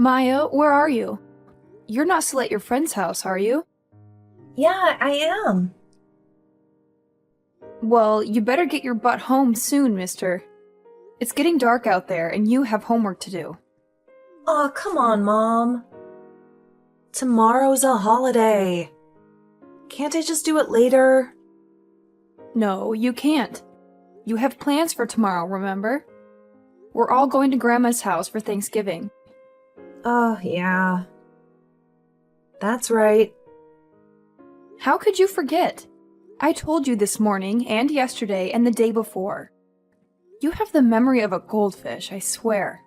Maya, where are you? You're not still at your friend's house, are you? Yeah, I am. Well, you better get your butt home soon, mister. It's getting dark out there, and you have homework to do. Aw, come on, Mom. Tomorrow's a holiday. Can't I just do it later? No, you can't. You have plans for tomorrow, remember? We're all going to Grandma's house for Thanksgiving. Oh, yeah. That's right. How could you forget? I told you this morning, and yesterday, and the day before. You have the memory of a goldfish, I swear.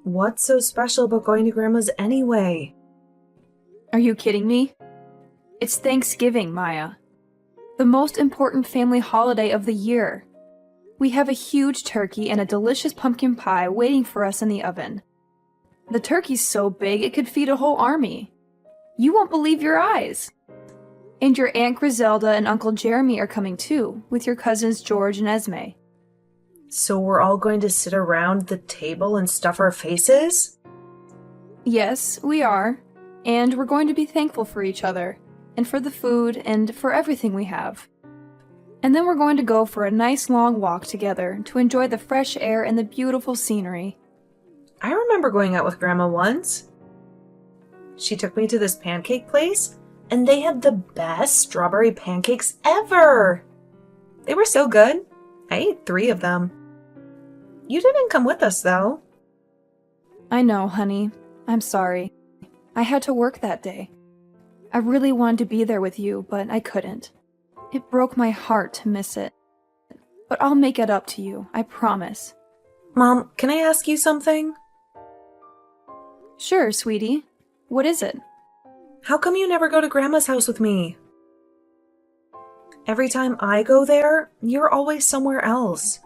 What's so special about going to Grandma's anyway? Are you kidding me? It's Thanksgiving, Maya. The most important family holiday of the year. We have a huge turkey and a delicious pumpkin pie waiting for us in the oven. The turkey's so big it could feed a whole army. You won't believe your eyes. And your Aunt Griselda and Uncle Jeremy are coming too, with your cousins George and Esme. So we're all going to sit around the table and stuff our faces? Yes, we are. And we're going to be thankful for each other, and for the food, and for everything we have. And then we're going to go for a nice long walk together to enjoy the fresh air and the beautiful scenery. I remember going out with Grandma once. She took me to this pancake place, and they had the best strawberry pancakes ever. They were so good. I ate 3 of them. You didn't come with us, though. I know, honey. I'm sorry. I had to work that day. I really wanted to be there with you, but I couldn't. It broke my heart to miss it. But I'll make it up to you, I promise. Mom, can I ask you something? Sure, sweetie. What is it? How come you never go to Grandma's house with me? Every time I go there, you're always somewhere else.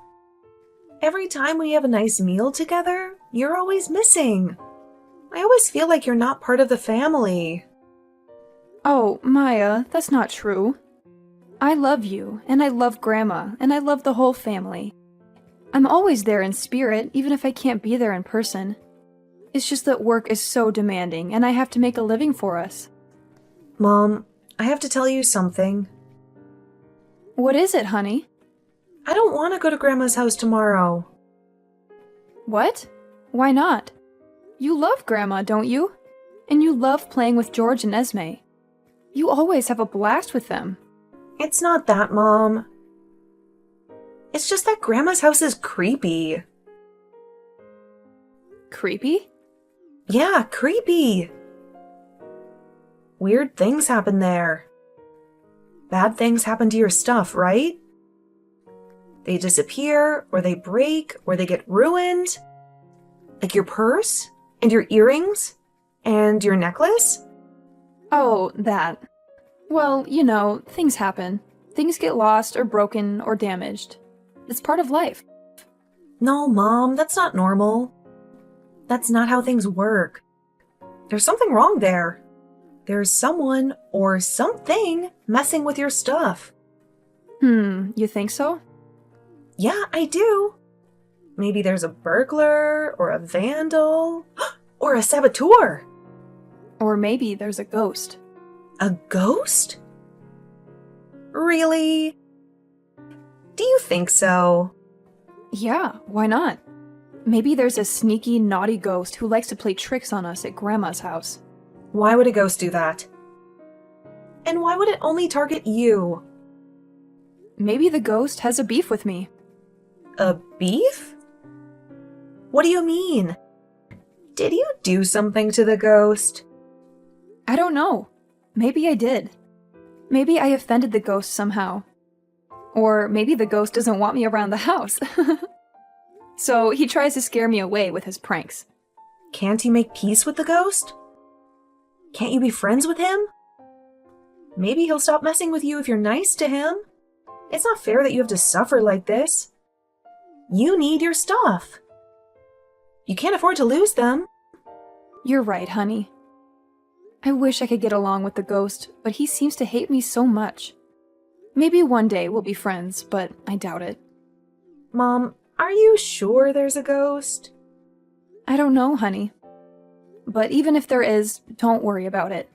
Every time we have a nice meal together, you're always missing. I always feel like you're not part of the family. Oh, Maya, that's not true. I love you, and I love Grandma, and I love the whole family. I'm always there in spirit, even if I can't be there in person. It's just that work is so demanding, and I have to make a living for us. Mom, I have to tell you something. What is it, honey? I don't want to go to Grandma's house tomorrow. What? Why not? You love Grandma, don't you? And you love playing with George and Esme. You always have a blast with them. It's not that, Mom. It's just that Grandma's house is creepy. Creepy? Yeah, creepy. Weird things happen there. Bad things happen to your stuff, right? They disappear, or they break, or they get ruined. Like your purse, and your earrings, and your necklace. Oh, that. Well, you know, things happen. Things get lost or broken or damaged. It's part of life. No, Mom, that's not normal. That's not how things work. There's something wrong there. There's someone or something messing with your stuff. You think so? Yeah, I do. Maybe there's a burglar, or a vandal, or a saboteur. Or maybe there's a ghost. A ghost? Really? Do you think so? Yeah, why not? Maybe there's a sneaky, naughty ghost who likes to play tricks on us at Grandma's house. Why would a ghost do that? And why would it only target you? Maybe the ghost has a beef with me. A beef? What do you mean? Did you do something to the ghost? I don't know. Maybe I did. Maybe I offended the ghost somehow. Or maybe the ghost doesn't want me around the house. So he tries to scare me away with his pranks. Can't you make peace with the ghost? Can't you be friends with him? Maybe he'll stop messing with you if you're nice to him. It's not fair that you have to suffer like this. You need your stuff. You can't afford to lose them. You're right, honey. I wish I could get along with the ghost, but he seems to hate me so much. Maybe one day we'll be friends, but I doubt it. Mom, are you sure there's a ghost? I don't know, honey. But even if there is, don't worry about it.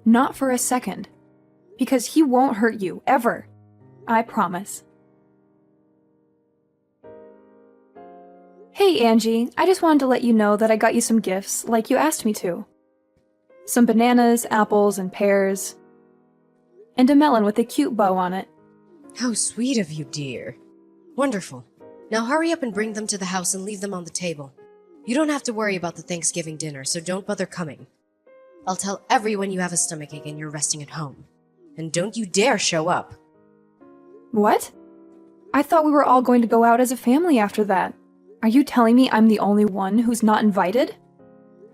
Not for a second. Because he won't hurt you, ever. I promise. Hey, Angie, I just wanted to let you know that I got you some gifts, like you asked me to. Some bananas, apples, and pears. And a melon with a cute bow on it. How sweet of you, dear. Wonderful. Now hurry up and bring them to the house and leave them on the table. You don't have to worry about the Thanksgiving dinner, so don't bother coming. I'll tell everyone you have a stomachache and you're resting at home. And don't you dare show up. What? I thought we were all going to go out as a family after that. Are you telling me I'm the only one who's not invited?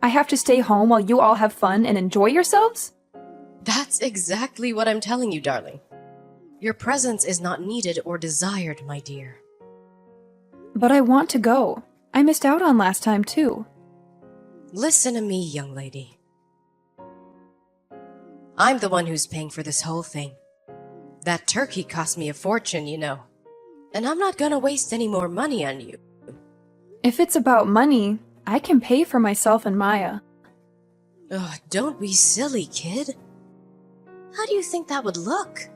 I have to stay home while you all have fun and enjoy yourselves? That's exactly what I'm telling you, darling. Your presence is not needed or desired, my dear. But I want to go. I missed out on last time, too. Listen to me, young lady. I'm the one who's paying for this whole thing. That turkey cost me a fortune, you know. And I'm not gonna waste any more money on you. If it's about money, I can pay for myself and Maya. Oh, don't be silly, kid. How do you think that would look?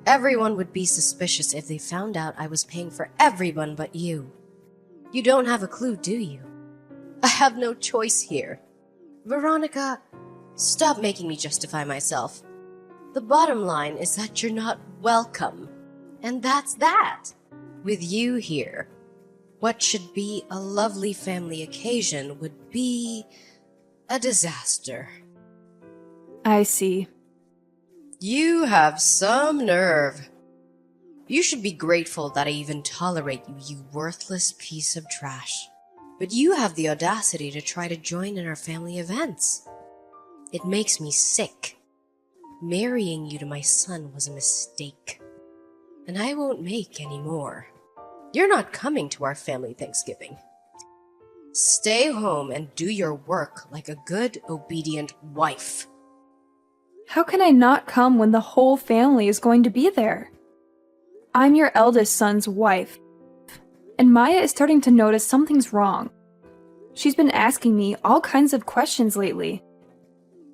Everyone would be suspicious if they found out I was paying for everyone but you. You don't have a clue, do you? I have no choice here. Veronica, stop making me justify myself. The bottom line is that you're not welcome. And that's that. With you here, what should be a lovely family occasion would be a disaster. I see. You have some nerve. You should be grateful that I even tolerate you, you worthless piece of trash. But you have the audacity to try to join in our family events. It makes me sick. Marrying you to my son was a mistake. And I won't make any more. You're not coming to our family Thanksgiving. Stay home and do your work like a good, obedient wife. How can I not come when the whole family is going to be there? I'm your eldest son's wife, and Maya is starting to notice something's wrong. She's been asking me all kinds of questions lately.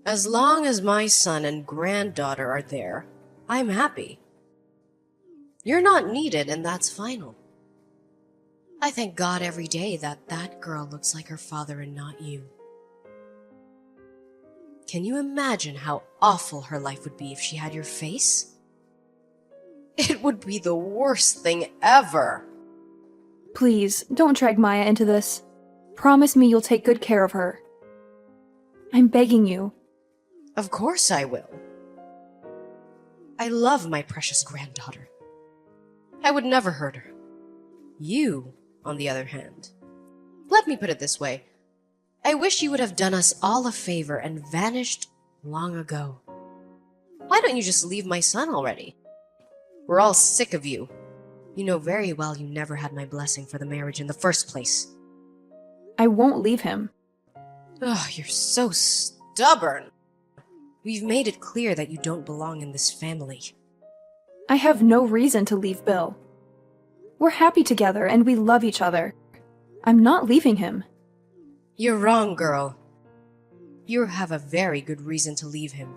As long as my son and granddaughter are there, I'm happy. You're not needed, and that's final. I thank God every day that that girl looks like her father and not you. Can you imagine how awful her life would be if she had your face? It would be the worst thing ever. Please, don't drag Maya into this. Promise me you'll take good care of her. I'm begging you. Of course I will. I love my precious granddaughter. I would never hurt her. You, on the other hand. Let me put it this way. I wish you would have done us all a favor and vanished long ago. Why don't you just leave my son already? We're all sick of you. You know very well you never had my blessing for the marriage in the first place. I won't leave him. Ugh, you're so stubborn. We've made it clear that you don't belong in this family. I have no reason to leave Bill. We're happy together and we love each other. I'm not leaving him. You're wrong, girl. You have a very good reason to leave him.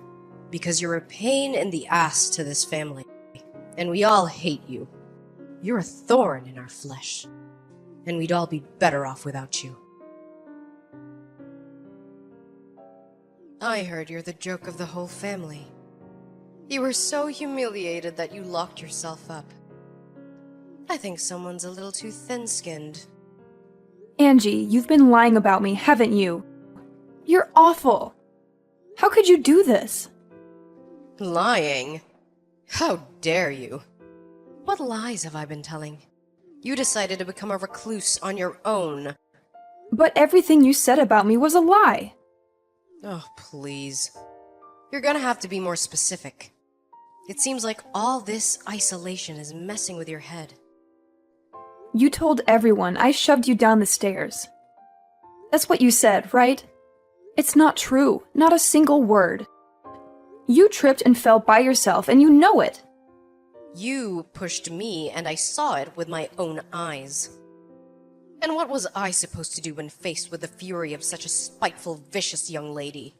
Because you're a pain in the ass to this family. And we all hate you. You're a thorn in our flesh. And we'd all be better off without you. I heard you're the joke of the whole family. You were so humiliated that you locked yourself up. I think someone's a little too thin-skinned. Angie, you've been lying about me, haven't you? You're awful. How could you do this? Lying? How dare you? What lies have I been telling? You decided to become a recluse on your own. But everything you said about me was a lie. Oh, please. You're gonna have to be more specific. It seems like all this isolation is messing with your head. You told everyone I shoved you down the stairs. That's what you said, right? It's not true, not a single word. You tripped and fell by yourself, and you know it. You pushed me, and I saw it with my own eyes. And what was I supposed to do when faced with the fury of such a spiteful, vicious young lady?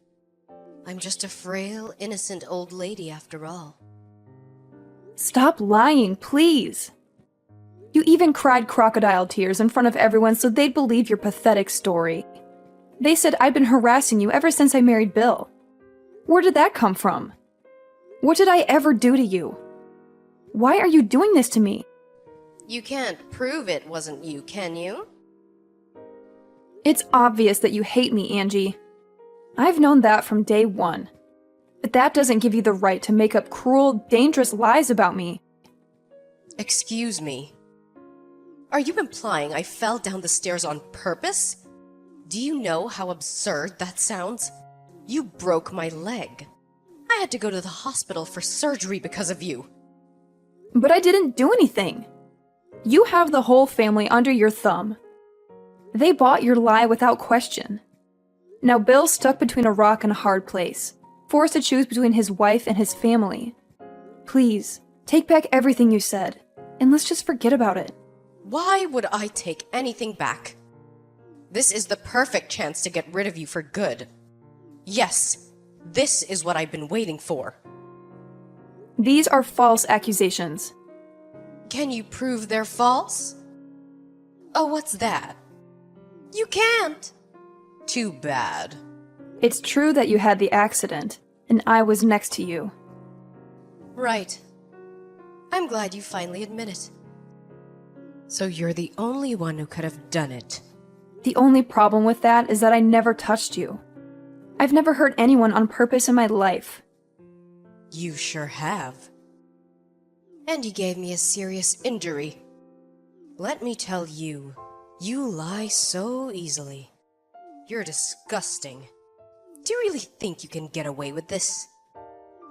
I'm just a frail, innocent old lady after all. Stop lying, please. You even cried crocodile tears in front of everyone so they'd believe your pathetic story. They said I'd been harassing you ever since I married Bill. Where did that come from? What did I ever do to you? Why are you doing this to me? You can't prove it wasn't you, can you? It's obvious that you hate me, Angie. I've known that from day one. But that doesn't give you the right to make up cruel, dangerous lies about me. Excuse me. Are you implying I fell down the stairs on purpose? Do you know how absurd that sounds? You broke my leg. I had to go to the hospital for surgery because of you. But I didn't do anything. You have the whole family under your thumb. They bought your lie without question. Now Bill's stuck between a rock and a hard place, forced to choose between his wife and his family. Please, take back everything you said, and let's just forget about it. Why would I take anything back? This is the perfect chance to get rid of you for good. Yes, this is what I've been waiting for. These are false accusations. Can you prove they're false? Oh, what's that? You can't. Too bad. It's true that you had the accident, and I was next to you. Right. I'm glad you finally admit it. So you're the only one who could have done it. The only problem with that is that I never touched you. I've never hurt anyone on purpose in my life. You sure have. And you gave me a serious injury. Let me tell you, you lie so easily. You're disgusting. Do you really think you can get away with this?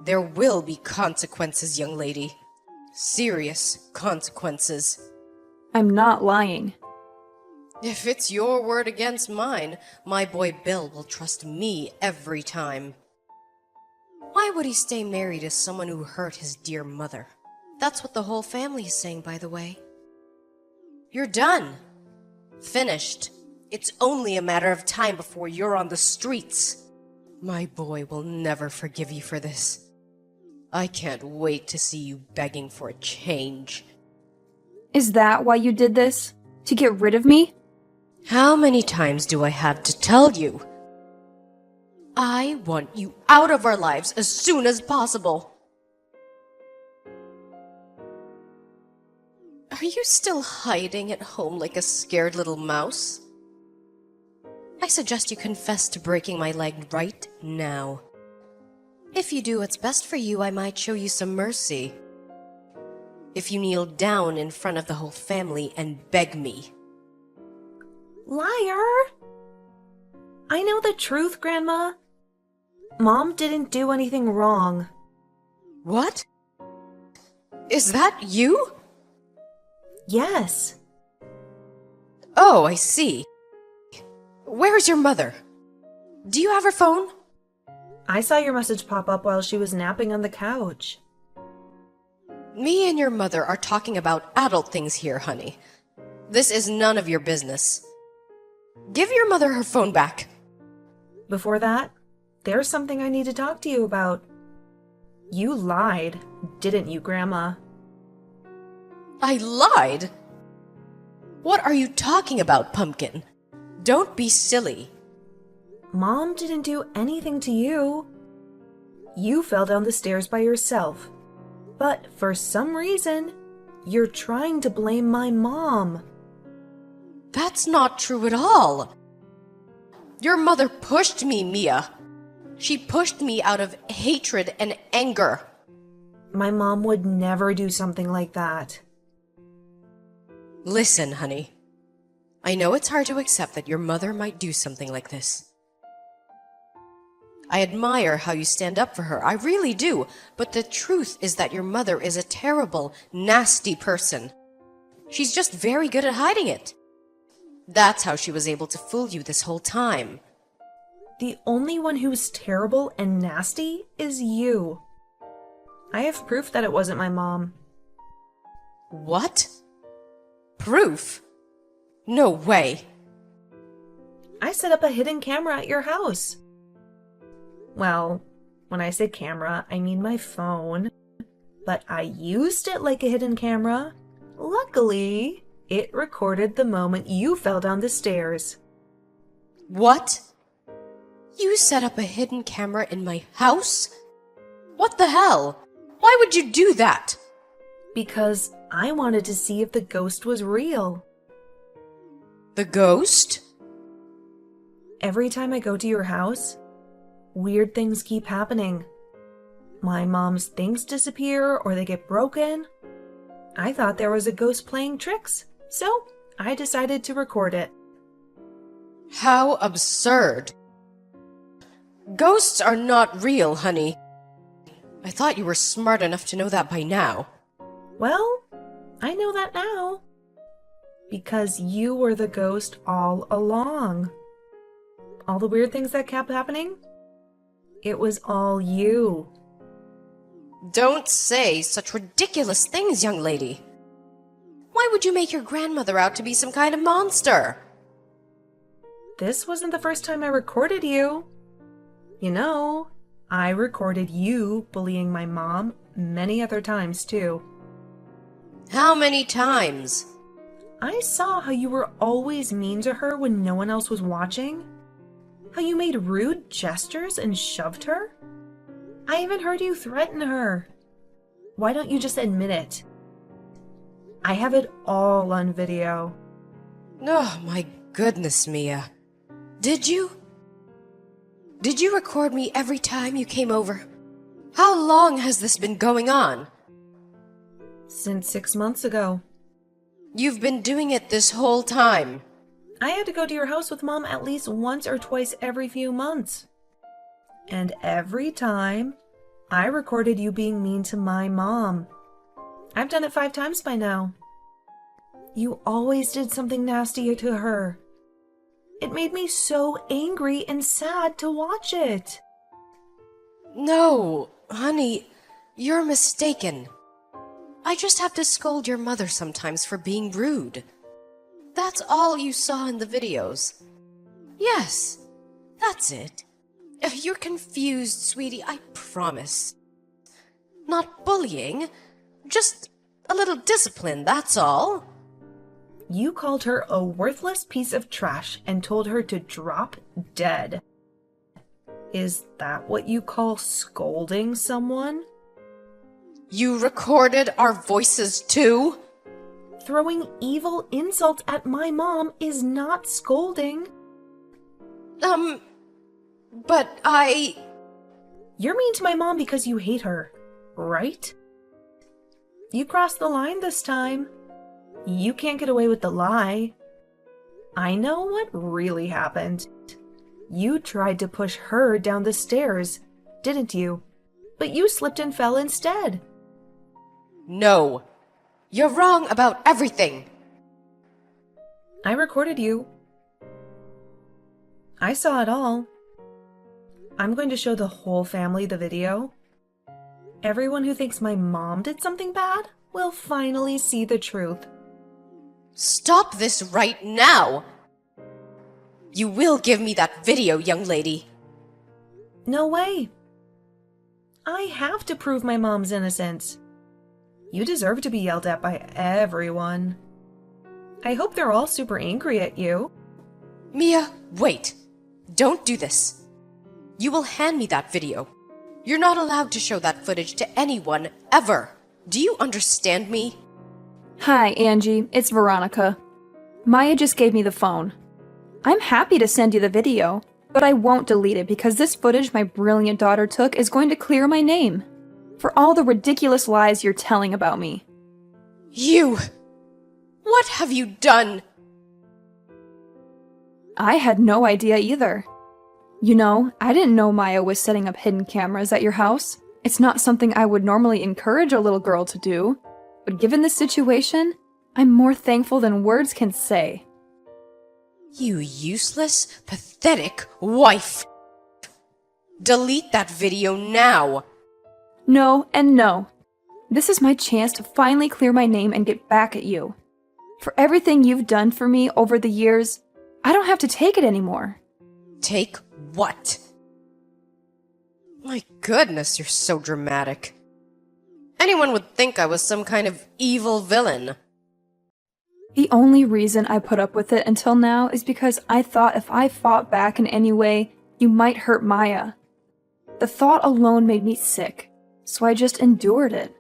There will be consequences, young lady. Serious consequences. I'm not lying. If it's your word against mine, my boy Bill will trust me every time. Why would he stay married to someone who hurt his dear mother? That's what the whole family is saying, by the way. You're done. Finished. It's only a matter of time before you're on the streets. My boy will never forgive you for this. I can't wait to see you begging for a change. Is that why you did this? To get rid of me? How many times do I have to tell you? I want you out of our lives as soon as possible. Are you still hiding at home like a scared little mouse? I suggest you confess to breaking my leg right now. If you do what's best for you, I might show you some mercy. If you kneel down in front of the whole family and beg me. Liar! I know the truth, Grandma. Mom didn't do anything wrong. What? Is that you? Yes. Oh, I see. Where's your mother? Do you have her phone? I saw your message pop up while she was napping on the couch. Me and your mother are talking about adult things here, honey. This is none of your business. Give your mother her phone back. Before that, there's something I need to talk to you about. You lied, didn't you, Grandma? I lied? What are you talking about, Pumpkin? Don't be silly. Mom didn't do anything to you. You fell down the stairs by yourself. But for some reason, you're trying to blame my mom. That's not true at all. Your mother pushed me, Mia. She pushed me out of hatred and anger. My mom would never do something like that. Listen, honey. I know it's hard to accept that your mother might do something like this. I admire how you stand up for her, I really do, but the truth is that your mother is a terrible, nasty person. She's just very good at hiding it. That's how she was able to fool you this whole time. The only one who's terrible and nasty is you. I have proof that it wasn't my mom. What? Proof? No way. I set up a hidden camera at your house. Well, when I say camera, I mean my phone. But I used it like a hidden camera. Luckily, it recorded the moment you fell down the stairs. What? You set up a hidden camera in my house? What the hell? Why would you do that? Because I wanted to see if the ghost was real. The ghost? Every time I go to your house, weird things keep happening. My mom's things disappear or they get broken. I thought there was a ghost playing tricks, so I decided to record it. How absurd. Ghosts are not real, honey. I thought you were smart enough to know that by now. Well, I know that now. Because you were the ghost all along. All the weird things that kept happening, it was all you. Don't say such ridiculous things, young lady. Why would you make your grandmother out to be some kind of monster? This wasn't the first time I recorded you. You know, I recorded you bullying my mom many other times too. How many times? I saw how you were always mean to her when no one else was watching. How you made rude gestures and shoved her. I even heard you threaten her. Why don't you just admit it? I have it all on video. Oh, my goodness, Mia. Did you? Did you record me every time you came over? How long has this been going on? Since 6 months ago. You've been doing it this whole time. I had to go to your house with Mom at least once or twice every few months. And every time, I recorded you being mean to my mom. I've done it 5 times by now. You always did something nasty to her. It made me so angry and sad to watch it. No, honey, you're mistaken. I just have to scold your mother sometimes for being rude. That's all you saw in the videos. Yes, that's it. You're confused, sweetie, I promise. Not bullying, just a little discipline, that's all. You called her a worthless piece of trash and told her to drop dead. Is that what you call scolding someone? You recorded our voices too? Throwing evil insults at my mom is not scolding. But I... You're mean to my mom because you hate her, right? You crossed the line this time. You can't get away with the lie. I know what really happened. You tried to push her down the stairs, didn't you? But you slipped and fell instead. No. You're wrong about everything. I recorded you. I saw it all. I'm going to show the whole family the video. Everyone who thinks my mom did something bad will finally see the truth. Stop this right now! You will give me that video, young lady. No way. I have to prove my mom's innocence. You deserve to be yelled at by everyone. I hope they're all super angry at you. Mia, wait. Don't do this. You will hand me that video. You're not allowed to show that footage to anyone, ever. Do you understand me? Hi, Angie. It's Veronica. Maya just gave me the phone. I'm happy to send you the video, but I won't delete it because this footage my brilliant daughter took is going to clear my name for all the ridiculous lies you're telling about me. You! What have you done? I had no idea either. You know, I didn't know Maya was setting up hidden cameras at your house. It's not something I would normally encourage a little girl to do. But given the situation, I'm more thankful than words can say. You useless, pathetic wife! Delete that video now! No and no. This is my chance to finally clear my name and get back at you. For everything you've done for me over the years, I don't have to take it anymore. Take what? My goodness, you're so dramatic. Anyone would think I was some kind of evil villain. The only reason I put up with it until now is because I thought if I fought back in any way, you might hurt Maya. The thought alone made me sick, so I just endured it.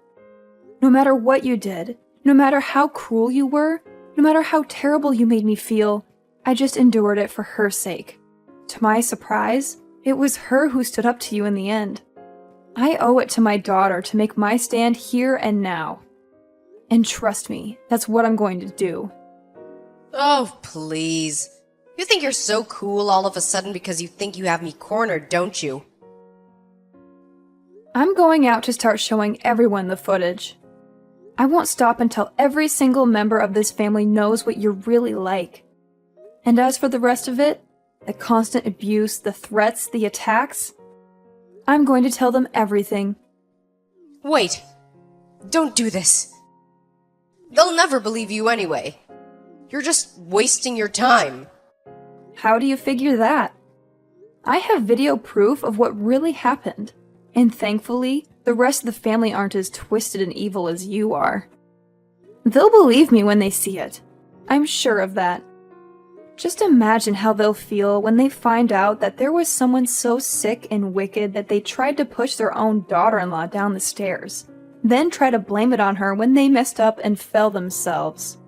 No matter what you did, no matter how cruel you were, no matter how terrible you made me feel, I just endured it for her sake. To my surprise, it was her who stood up to you in the end. I owe it to my daughter to make my stand here and now. And trust me, that's what I'm going to do. Oh, please. You think you're so cool all of a sudden because you think you have me cornered, don't you? I'm going out to start showing everyone the footage. I won't stop until every single member of this family knows what you're really like. And as for the rest of it, the constant abuse, the threats, the attacks, I'm going to tell them everything. Wait. Don't do this. They'll never believe you anyway. You're just wasting your time. How do you figure that? I have video proof of what really happened. And thankfully, the rest of the family aren't as twisted and evil as you are. They'll believe me when they see it. I'm sure of that. Just imagine how they'll feel when they find out that there was someone so sick and wicked that they tried to push their own daughter-in-law down the stairs, then try to blame it on her when they messed up and fell themselves.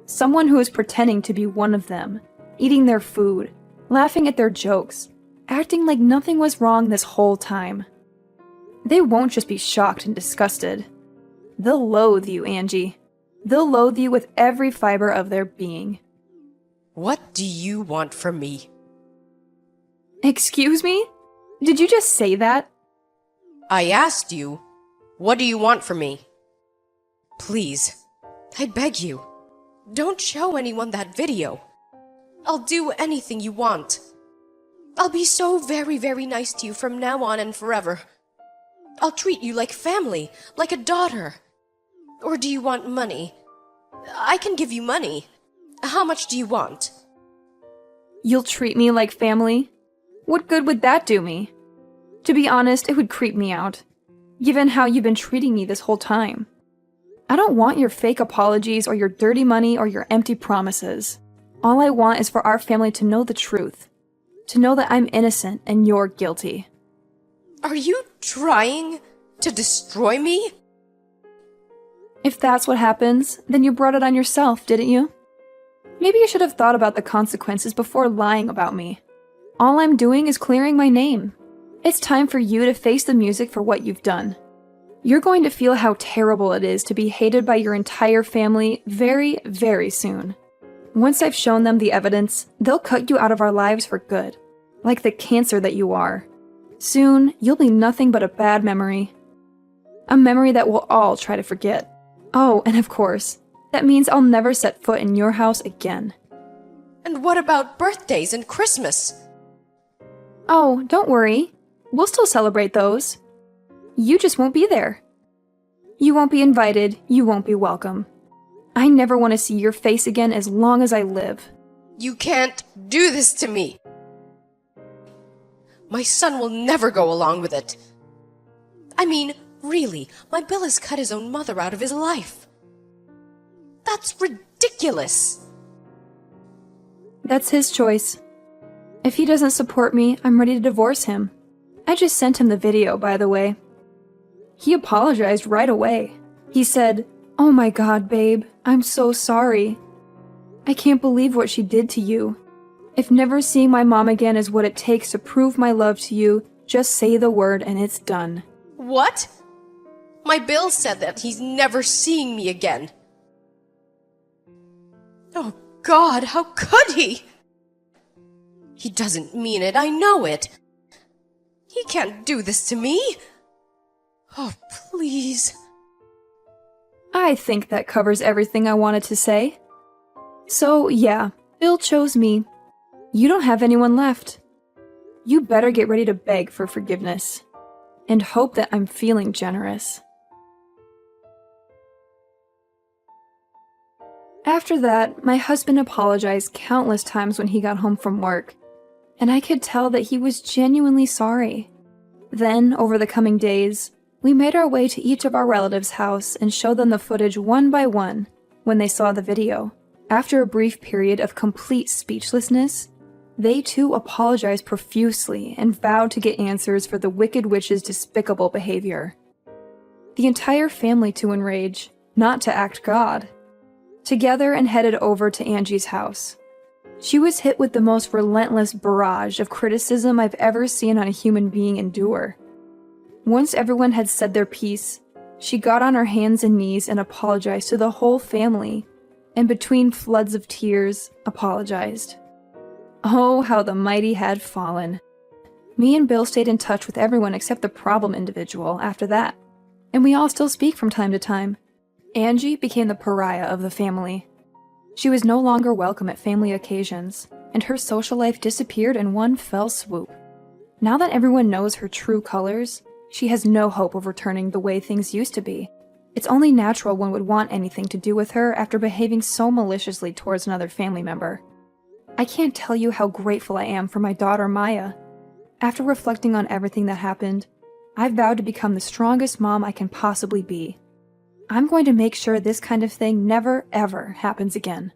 Someone who is pretending to be one of them, eating their food, laughing at their jokes, acting like nothing was wrong this whole time. They won't just be shocked and disgusted. They'll loathe you, Angie. They'll loathe you with every fiber of their being. What do you want from me? Excuse me? Did you just say that? I asked you, what do you want from me? Please, I beg you, don't show anyone that video. I'll do anything you want. I'll be so very, very nice to you from now on and forever. I'll treat you like family, like a daughter. Or do you want money? I can give you money. How much do you want? You'll treat me like family? What good would that do me? To be honest, it would creep me out, given how you've been treating me this whole time. I don't want your fake apologies or your dirty money or your empty promises. All I want is for our family to know the truth. To know that I'm innocent and you're guilty. Are you trying to destroy me? If that's what happens, then you brought it on yourself, didn't you? Maybe you should have thought about the consequences before lying about me. All I'm doing is clearing my name. It's time for you to face the music for what you've done. You're going to feel how terrible it is to be hated by your entire family very, very soon. Once I've shown them the evidence, they'll cut you out of our lives for good, like the cancer that you are. Soon, you'll be nothing but a bad memory. A memory that we'll all try to forget. Oh, and of course, that means I'll never set foot in your house again. And what about birthdays and Christmas? Oh, don't worry. We'll still celebrate those. You just won't be there. You won't be invited, you won't be welcome. I never want to see your face again as long as I live. You can't do this to me. My son will never go along with it. I mean, really, my Bill has cut his own mother out of his life. That's ridiculous. That's his choice. If he doesn't support me, I'm ready to divorce him. I just sent him the video, by the way. He apologized right away. He said, "Oh my God, babe, I'm so sorry. I can't believe what she did to you. If never seeing my mom again is what it takes to prove my love to you, just say the word and it's done." What? My Bill said that he's never seeing me again. Oh God, how could he? He doesn't mean it, I know it. He can't do this to me. Oh, please. I think that covers everything I wanted to say. So, yeah, Bill chose me. You don't have anyone left. You better get ready to beg for forgiveness. And hope that I'm feeling generous. After that, my husband apologized countless times when he got home from work, and I could tell that he was genuinely sorry. Then, over the coming days, we made our way to each of our relatives' house and showed them the footage one by one when they saw the video. After a brief period of complete speechlessness, they too apologized profusely and vowed to get answers for the Wicked Witch's despicable behavior. The entire family to enrage, not to act God, together and headed over to Angie's house. She was hit with the most relentless barrage of criticism I've ever seen on a human being endure. Once everyone had said their piece, she got on her hands and knees and apologized to the whole family, and between floods of tears, apologized. Oh, how the mighty had fallen. Me and Bill stayed in touch with everyone except the problem individual after that, and we all still speak from time to time. Angie became the pariah of the family. She was no longer welcome at family occasions, and her social life disappeared in one fell swoop. Now that everyone knows her true colors, she has no hope of returning the way things used to be. It's only natural one would want anything to do with her after behaving so maliciously towards another family member. I can't tell you how grateful I am for my daughter Maya. After reflecting on everything that happened, I've vowed to become the strongest mom I can possibly be. I'm going to make sure this kind of thing never, ever happens again.